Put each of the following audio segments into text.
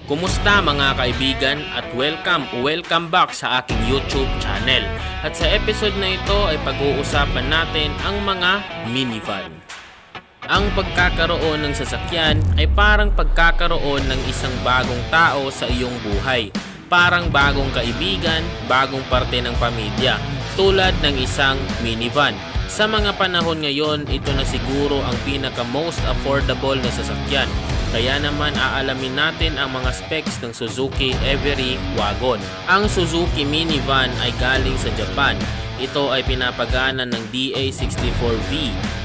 Kumusta mga kaibigan at welcome back sa aking YouTube channel. At sa episode na ito ay pag-uusapan natin ang mga minivan. Ang pagkakaroon ng sasakyan ay parang pagkakaroon ng isang bagong tao sa iyong buhay. Parang bagong kaibigan, bagong parte ng pamilya, tulad ng isang minivan. Sa mga panahon ngayon, ito na siguro ang pinaka-most affordable na sasakyan. Kaya naman aalamin natin ang mga specs ng Suzuki Every Wagon. Ang Suzuki minivan ay galing sa Japan. Ito ay pinapagana ng DA64V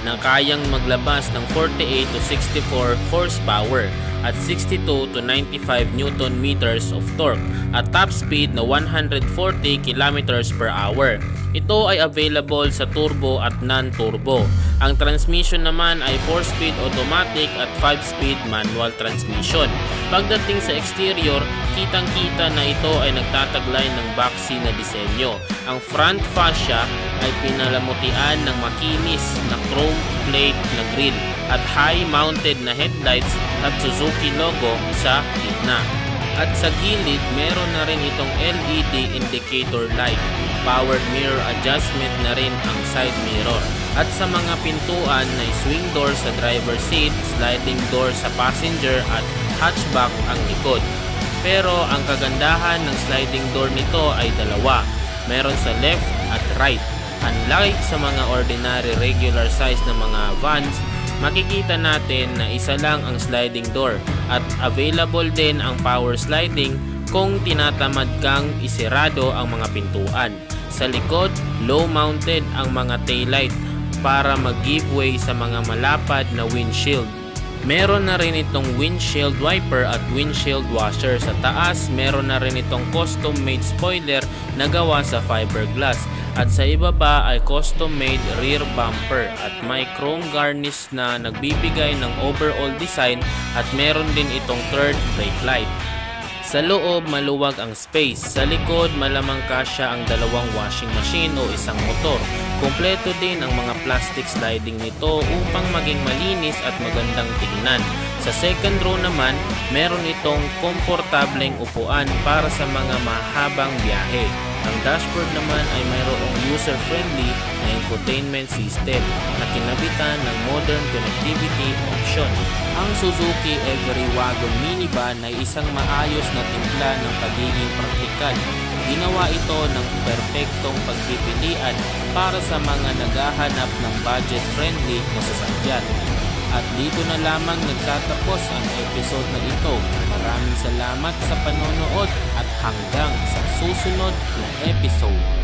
na kayang maglabas ng 48 to 64 horsepower at 62 to 95 Newton meters of torque at top speed na 140 kilometers per hour. Ito ay available sa turbo at non-turbo. Ang transmission naman ay 4-speed automatic at 5-speed manual transmission. Pagdating sa exterior, kitang-kita na ito ay nagtataglay ng boxy na disenyo. Ang front fascia ay pinalamutian ng makinis na chrome plate na grille at high-mounted na headlights at Suzuki logo sa gitna. At sa gilid, meron na rin itong LED indicator light. Powered mirror adjustment na rin ang side mirror. At sa mga pintuan na swing door sa driver seat, sliding door sa passenger at hatchback ang likod. Pero ang kagandahan ng sliding door nito ay dalawa. Meron sa left at right. Unlike sa mga ordinary regular size na mga vans, makikita natin na isa lang ang sliding door at available din ang power sliding kung tinatamad kang isirado ang mga pintuan. Sa likod, low-mounted ang mga taillight para mag-giveaway sa mga malapad na windshield. Meron na rin itong windshield wiper at windshield washer. Sa taas, meron na rin itong custom-made spoiler na gawa sa fiberglass. At sa ibaba ay custom-made rear bumper at may chrome garnish na nagbibigay ng overall design at meron din itong third brake light. Sa loob, maluwag ang space. Sa likod, malamang kasya ang dalawang washing machine o isang motor. Kompleto din ang mga plastic sliding nito upang maging malinis at magandang tingnan. Sa second row naman, meron itong komportableng upuan para sa mga mahabang biyahe. Ang dashboard naman ay mayroong user-friendly na infotainment system na kinabitan ng modern connectivity option. Ang Suzuki Every Wagon minivan ay isang maayos na timpla ng pagiging praktikal. Ginawa ito ng perpektong pagpipilian para sa mga naghahanap ng budget-friendly na sasakyan. At dito na lamang nagtatapos ang episode na ito. Maraming salamat sa panonood at hanggang sa susunod na episode.